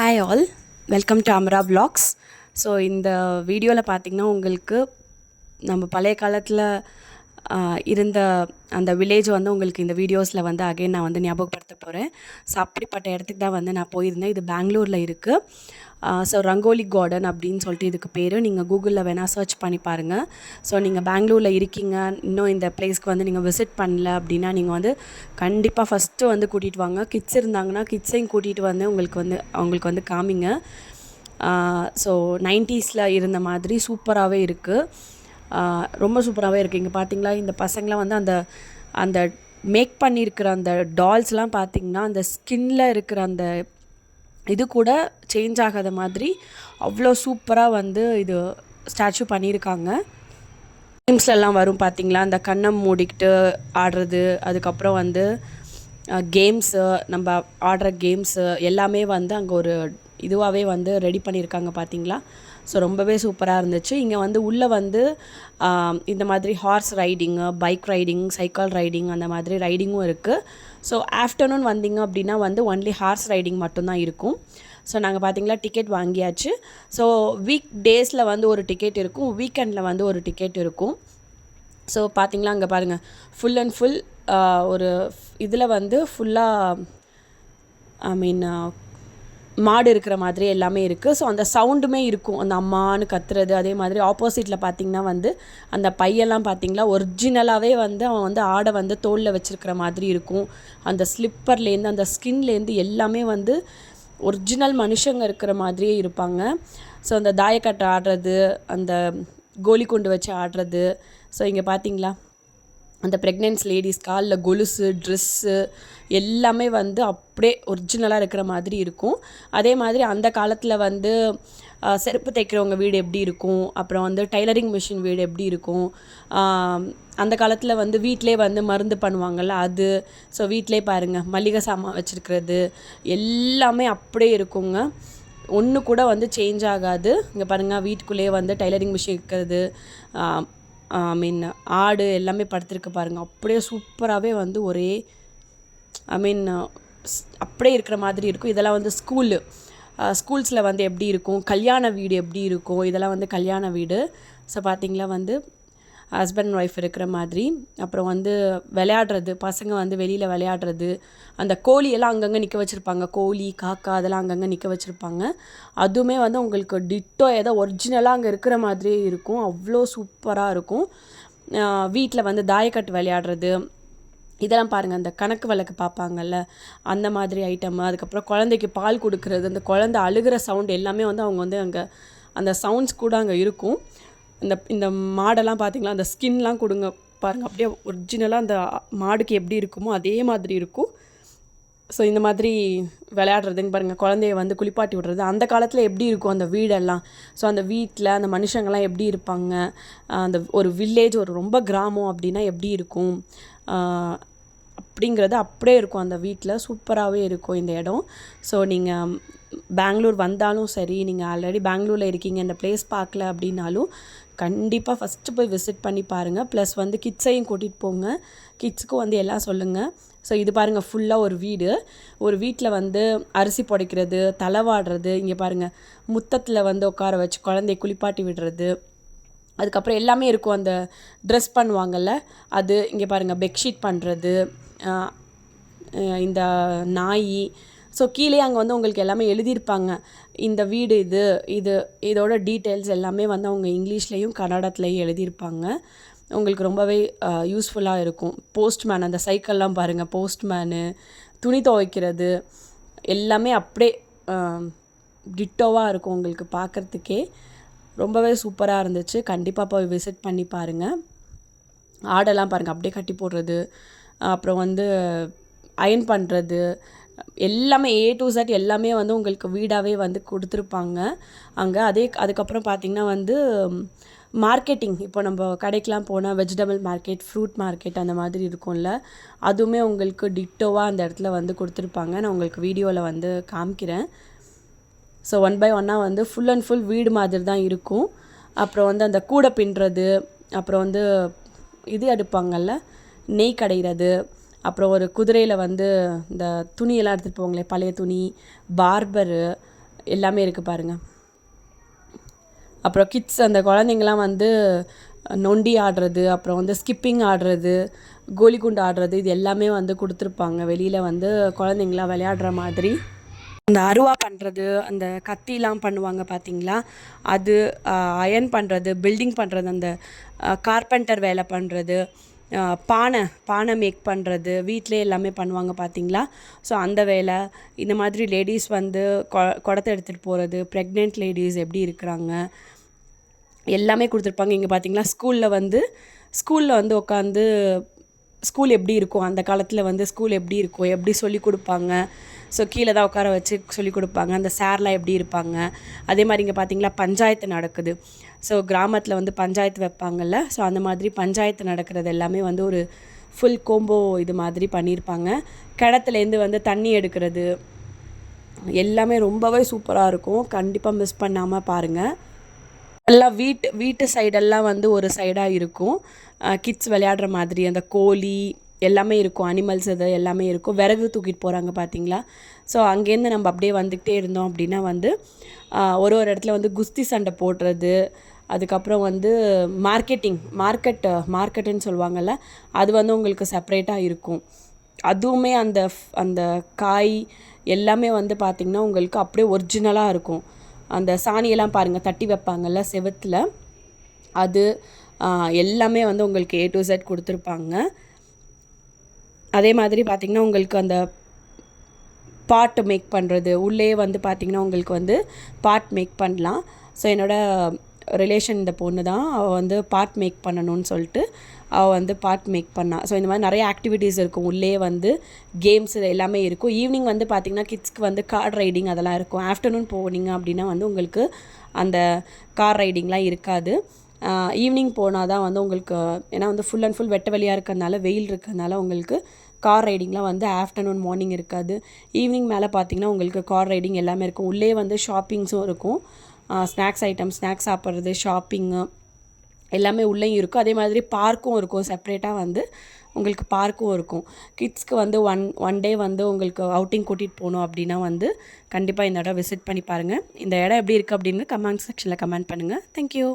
Hi all, welcome to Amara vlogs. So இந்த வீடியோவில் பார்த்திங்கன்னா உங்களுக்கு நம்ம பழைய காலத்தில் இருந்த அந்த வில்லேஜ் வந்து உங்களுக்கு இந்த வீடியோஸில் வந்து அகைன் நான் வந்து ஞாபகப்படுத்த போகிறேன். ஸோ அப்படிப்பட்ட இடத்துக்கு தான் வந்து நான் போயிருந்தேன். இது பெங்களூரில் இருக்குது. ஸோ ரங்கோலி கார்டன் அப்படின்னு சொல்லிட்டு இதுக்கு பேர். நீங்கள் கூகுளில் வேணால் சர்ச் பண்ணி பாருங்கள். ஸோ நீங்கள் பெங்களூரில் இருக்கீங்க, இன்னும் இந்த பிளேஸ்க்கு வந்து நீங்கள் விசிட் பண்ணல அப்படின்னா நீங்கள் வந்து கண்டிப்பாக ஃபஸ்ட்டு வந்து கூட்டிகிட்டு வாங்க. கிட்ஸ் இருந்தாங்கன்னா கிட்ஸையும் கூட்டிகிட்டு வந்து அவங்களுக்கு வந்து காமிங்க. ஸோ 90s இருந்த மாதிரி சூப்பராகவே இருக்குது. ரொம்ப சூப்பராகவே இருக்குது. இங்கே பார்த்தீங்களா, இந்த பசங்களாம் வந்து அந்த அந்த மேக் பண்ணியிருக்கிற அந்த டால்ஸ்லாம் பார்த்திங்கன்னா அந்த ஸ்கின்ல இருக்கிற அந்த இது கூட சேஞ்ச் ஆகாத மாதிரி அவ்வளோ சூப்பராக வந்து இது ஸ்டாச்சு பண்ணியிருக்காங்க. கேம்ஸ்லலாம் வரும் பார்த்திங்களா, அந்த கண்ணை மூடிக்கிட்டு ஆடுறது, அதுக்கப்புறம் வந்து கேம்ஸு, நம்ம ஆடுற கேம்ஸு எல்லாமே வந்து அங்கே ஒரு இதுவாகவே வந்து ரெடி பண்ணியிருக்காங்க பார்த்திங்களா. ஸோ ரொம்பவே சூப்பராக இருந்துச்சு. இங்கே வந்து உள்ளே வந்து இந்த மாதிரி horse riding, bike riding, cycle riding அந்த மாதிரி ரைடிங்கும் இருக்குது. ஸோ ஆஃப்டர்நூன் வந்தீங்க அப்படின்னா வந்து ஒன்லி ஹார்ஸ் ரைடிங் மட்டும்தான் இருக்கும். ஸோ நாங்கள் பார்த்திங்களா டிக்கெட் வாங்கியாச்சு. ஸோ வீக் டேஸில் வந்து ஒரு டிக்கெட் இருக்கும், வீக்கெண்டில் வந்து ஒரு டிக்கெட் இருக்கும். ஸோ பார்த்திங்களா அங்கே பாருங்கள், ஃபுல் அண்ட் ஃபுல் ஒரு இதில் வந்து ஃபுல்லாக மாடு இருக்கிற மாதிரி எல்லாமே இருக்குது. ஸோ அந்த சவுண்டுமே இருக்கும், அந்த அம்மானு கத்துறது. அதே மாதிரி ஆப்போசிட்டில் பார்த்திங்கன்னா வந்து அந்த பையெல்லாம் பார்த்திங்களா ஒரிஜினலாகவே வந்து அவன் வந்து ஆடை வந்து தோளில் வச்சுருக்கிற மாதிரி இருக்கும். அந்த ஸ்லிப்பர்லேருந்து அந்த ஸ்கின்லேருந்து எல்லாமே வந்து ஒரிஜினல் மனுஷங்க இருக்கிற மாதிரியே இருப்பாங்க. ஸோ அந்த தாயக்கட்டை ஆடுறது, அந்த கோலி குண்டு வச்சு ஆடுறது. ஸோ இங்கே பார்த்திங்களா அந்த ப்ரெக்னென்ஸ் லேடிஸ் காலில் கொலுசு, ட்ரெஸ்ஸு எல்லாமே வந்து அப்படியே ஒரிஜினலாக இருக்கிற மாதிரி இருக்கும். அதே மாதிரி அந்த காலத்தில் வந்து செருப்பு தைக்கிறவங்க வீடு எப்படி இருக்கும், அப்புறம் வந்து டைலரிங் மிஷின் வீடு எப்படி இருக்கும், அந்த காலத்தில் வந்து வீட்டிலே வந்து மருந்து பண்ணுவாங்கள்ல அது. ஸோ வீட்டிலே பாருங்கள் மளிகை சாமான் வச்சுருக்கிறது எல்லாமே அப்படியே இருக்குங்க, ஒன்று கூட வந்து சேஞ்ச் ஆகாது. இங்கே பாருங்கள் வீட்டுக்குள்ளேயே வந்து டைலரிங் மிஷின் இருக்கிறது, ஆடு எல்லாமே படுத்திருக்கு பாருங்கள். அப்படியே சூப்பராகவே வந்து ஒரே அப்படியே இருக்கிற மாதிரி இருக்கும். இதெல்லாம் வந்து ஸ்கூல்ஸில் வந்து எப்படி இருக்கும், கல்யாண வீடு எப்படி இருக்கும், இதெல்லாம் வந்து கல்யாண வீடு. ஸோ பார்த்திங்களா வந்து ஹஸ்பண்ட் ஒய்ஃப் இருக்கிற மாதிரி. அப்புறம் வந்து விளையாடுறது, பசங்க வந்து வெளியில் விளையாடுறது, அந்த கோழியெல்லாம் அங்கங்கே நிற்க வச்சுருப்பாங்க, கோழி காக்கா அதெல்லாம் அங்கங்கே நிற்க வச்சுருப்பாங்க. அதுவுமே வந்து உங்களுக்கு டிட்டோ ஏதோ ஒரிஜினலாக அங்கே இருக்கிற மாதிரியே இருக்கும், அவ்வளோ சூப்பராக இருக்கும். வீட்டில் வந்து தாயக்கட்டு விளையாடுறது இதெல்லாம் பாருங்கள், அந்த கணக்கு வழக்கு பார்ப்பாங்கல்ல அந்த மாதிரி ஐட்டம். அதுக்கப்புறம் குழந்தைக்கு பால் கொடுக்குறது, அந்த குழந்தை அழுகிற சவுண்ட் எல்லாமே வந்து அவங்க வந்து அங்கே அந்த சவுண்ட்ஸ் கூட அங்கே இருக்கும். இந்த மாடெல்லாம் பார்த்திங்களா அந்த ஸ்கின்லாம் கொடுங்க பாருங்கள், அப்படியே ஒரிஜினலாக அந்த மாடுக்கு எப்படி இருக்குமோ அதே மாதிரி இருக்கும். ஸோ இந்த மாதிரி விளையாடுறதுங்க பாருங்கள், குழந்தைய வந்து குளிப்பாட்டி விடுறது. அந்த காலத்தில் எப்படி இருக்கும் அந்த வீடெல்லாம், ஸோ அந்த வீட்டில் அந்த மனுஷங்கள்லாம் எப்படி இருப்பாங்க, அந்த ஒரு வில்லேஜ் ஒரு ரொம்ப கிராமம் அப்படின்னா எப்படி இருக்கும் அப்படிங்கிறது அப்படியே இருக்கும் அந்த வீட்டில். சூப்பராகவே இருக்கும் இந்த இடம். ஸோ நீங்கள் பெங்களூர் வந்தாலும் சரி, நீங்கள் ஆல்ரெடி பெங்களூரில் இருக்கீங்க இந்த பிளேஸ் பார்க்கல அப்படின்னாலும் கண்டிப்பாக ஃபஸ்ட்டு போய் விசிட் பண்ணி பாருங்கள். ப்ளஸ் வந்து கிட்ஸையும் கூட்டிகிட்டு போங்க, கிட்ஸுக்கும் வந்து எல்லாம் சொல்லுங்கள். ஸோ இது பாருங்கள் ஃபுல்லாக ஒரு வீட்டில் வந்து அரிசி புடைக்கிறது, தலைவாடுறது, இங்கே பாருங்கள் முத்தத்தில் வந்து உட்கார வச்சு குழந்தைய குளிப்பாட்டி விடுறது, அதுக்கப்புறம் எல்லாமே இருக்கும். அந்த ட்ரெஸ் பண்ணுவாங்கள்ல அது, இங்கே பாருங்கள் பெட்ஷீட் பண்ணுறது, இந்த நாய். ஸோ கீழே அங்கே வந்து உங்களுக்கு எல்லாமே எழுதியிருப்பாங்க, இந்த வீடு இதோட டீட்டெயில்ஸ் எல்லாமே வந்து அவங்க இங்கிலீஷ்லேயும் கன்னடத்துலேயும் எழுதியிருப்பாங்க. உங்களுக்கு ரொம்பவே யூஸ்ஃபுல்லாக இருக்கும். போஸ்ட்மேன், அந்த சைக்கிள்லாம் பாருங்கள், போஸ்ட்மேனு, துணி துவைக்கிறது எல்லாமே அப்படியே டிட்டோவாக இருக்கும் உங்களுக்கு பார்க்குறதுக்கே. ரொம்பவே சூப்பராக இருந்துச்சு. கண்டிப்பாக போய் விசிட் பண்ணி பாருங்கள். ஆடெல்லாம் பாருங்கள் அப்படியே கட்டி போடுறது, அப்புறம் வந்து அயன் பண்ணுறது எல்லாமே A to Z எல்லாமே வந்து உங்களுக்கு வீடாகவே வந்து கொடுத்துருப்பாங்க அங்கே. அதுக்கப்புறம் பார்த்திங்கன்னா வந்து மார்க்கெட்டிங், இப்போ நம்ம கடைக்கெலாம் போனால் வெஜிடபிள் மார்க்கெட், ஃப்ரூட் மார்க்கெட் அந்த மாதிரி இருக்கும்ல, அதுவுமே உங்களுக்கு டிட்டோவாக அந்த இடத்துல வந்து கொடுத்துருப்பாங்க. நான் உங்களுக்கு வீடியோவில் வந்து காமிக்கிறேன். ஸோ 1 by 1 வந்து ஃபுல் அண்ட் ஃபுல் வீடு மாதிரி தான் இருக்கும். அப்புறம் வந்து அந்த கூடை பின்னுறது, அப்புறம் வந்து இது எடுப்பாங்கள்ல நெய் கடைகிறது, அப்புறம் ஒரு குதிரையில் வந்து இந்த துணியெல்லாம் எடுத்துகிட்டு போவாங்களே பழைய துணி, பார்பரு, எல்லாமே இருக்குது பாருங்கள். அப்புறம் கிட்ஸ் அந்த குழந்தைங்களாம் வந்து நொண்டி ஆடுறது, அப்புறம் வந்து ஸ்கிப்பிங் ஆடுறது, கோலிக்குண்டு ஆடுறது, இது எல்லாமே வந்து கொடுத்துருப்பாங்க. வெளியில் வந்து குழந்தைங்களாம் விளையாடுற மாதிரி. அந்த அருவா பண்ணுறது, அந்த கத்திலாம் பண்ணுவாங்க பார்த்தீங்களா, அது அயர்ன் பண்ணுறது, பில்டிங் பண்ணுறது, அந்த கார்பெண்டர் வேலை பண்ணுறது, பானை மேக் பண்ணுறது, வீட்டிலே எல்லாமே பண்ணுவாங்க பார்த்தீங்களா. ஸோ அந்த வேலை, இந்த மாதிரி லேடீஸ் வந்து குடத்தை எடுத்துகிட்டு போகிறது, ப்ரெக்னென்ட் லேடீஸ் எப்படி இருக்கிறாங்க எல்லாமே கொடுத்துருப்பாங்க. இங்கே பார்த்தீங்களா, ஸ்கூலில் வந்து உட்காந்து ஸ்கூல் எப்படி இருக்கும், அந்த காலத்தில் வந்து ஸ்கூல் எப்படி இருக்கும், எப்படி சொல்லிக் கொடுப்பாங்க. ஸோ கீழே தான் உட்கார வச்சு சொல்லிக் கொடுப்பாங்க. அந்த சார்லாம் எப்படி இருப்பாங்க. அதே மாதிரி இங்கே பார்த்தீங்களா பஞ்சாயத்து நடக்குது. ஸோ கிராமத்தில் வந்து பஞ்சாயத்து வைப்பாங்கள்ல, ஸோ அந்த மாதிரி பஞ்சாயத்து நடக்கிறது எல்லாமே வந்து ஒரு ஃபுல் கோம்போ இது மாதிரி பண்ணியிருப்பாங்க. கிணத்துலேருந்து வந்து தண்ணி எடுக்கிறது எல்லாமே ரொம்பவே சூப்பராக இருக்கும். கண்டிப்பாக மிஸ் பண்ணாமல் பாருங்கள். எல்லாம் வீட்டு சைடெல்லாம் வந்து ஒரு சைடாக இருக்கும். கிட்ஸ் விளையாடுற மாதிரி அந்த கோழி எல்லாமே இருக்கும், அனிமல்ஸ் இது எல்லாமே இருக்கும். விறகு தூக்கிட்டு போகிறாங்க பார்த்தீங்களா. ஸோ அங்கேருந்து நம்ம அப்படியே வந்துக்கிட்டே இருந்தோம் அப்படின்னா வந்து ஒரு இடத்துல வந்து குஸ்தி சண்டை போடுறது, அதுக்கப்புறம் வந்து மார்க்கெட்டுன்னு சொல்லுவாங்கள்ல, அது வந்து உங்களுக்கு செப்ரேட்டாக இருக்கும். அதுவுமே அந்த அந்த காய் எல்லாமே வந்து பார்த்திங்கன்னா உங்களுக்கு அப்படியே ஒரிஜினலாக இருக்கும். அந்த சாணியெல்லாம் பாருங்கள் தட்டி வைப்பாங்கள்ல செவுத்தில், அது எல்லாமே வந்து உங்களுக்கு A to Z கொடுத்துருப்பாங்க. அதே மாதிரி பார்த்திங்கன்னா உங்களுக்கு அந்த பாட் மேக் பண்ணுறது, உள்ளே வந்து பார்த்திங்கன்னா உங்களுக்கு வந்து பாட் மேக் பண்ணலாம். ஸோ என்னோடய ரிலேஷன் இந்த பொண்ணு தான், அவள் வந்து பாட் மேக் பண்ணணும்னு சொல்லிட்டு அவள் வந்து பாட் மேக் பண்ணாள். ஸோ இந்த மாதிரி நிறைய ஆக்டிவிட்டீஸ் இருக்கும். உள்ளே வந்து கேம்ஸ் இது எல்லாமே இருக்கும். ஈவினிங் வந்து பார்த்திங்கன்னா கிட்ஸ்க்கு வந்து கார் ரைடிங் அதெல்லாம் இருக்கும். ஆஃப்டர்நூன் போனீங்க அப்படின்னா வந்து உங்களுக்கு அந்த கார் ரைடிங்லாம் இருக்காது. ஈவினிங் போனால் தான் வந்து உங்களுக்கு, ஏன்னா வந்து ஃபுல் அண்ட் ஃபுல் வெட்ட வெளியாக இருக்கிறதுனால, வெயில் இருக்கிறதுனால உங்களுக்கு கார் ரைடிங்லாம் வந்து ஆஃப்டர்நூன் மார்னிங் இருக்காது. ஈவினிங் மேலே பார்த்திங்கன்னா உங்களுக்கு கார் ரைடிங் எல்லாமே இருக்கும். உள்ளே வந்து ஷாப்பிங்ஸும் இருக்கும். ஸ்நாக்ஸ் சாப்பிட்றது, ஷாப்பிங்கு எல்லாமே உள்ளேயும் இருக்கும். அதே மாதிரி பார்க்கும் இருக்கும், செப்ரேட்டாக வந்து உங்களுக்கு பார்க்கும் இருக்கும். கிட்ஸ்க்கு வந்து ஒன் டே வந்து உங்களுக்கு அவுட்டிங் கூட்டிகிட்டு போகணும் அப்படின்னா வந்து கண்டிப்பாக இந்த இடம் விசிட் பண்ணி பாருங்கள். இந்த இடம் எப்படி இருக்குது அப்படின்னு கமெண்ட் செக்ஷனில் கமெண்ட் பண்ணுங்கள். தேங்க்யூ.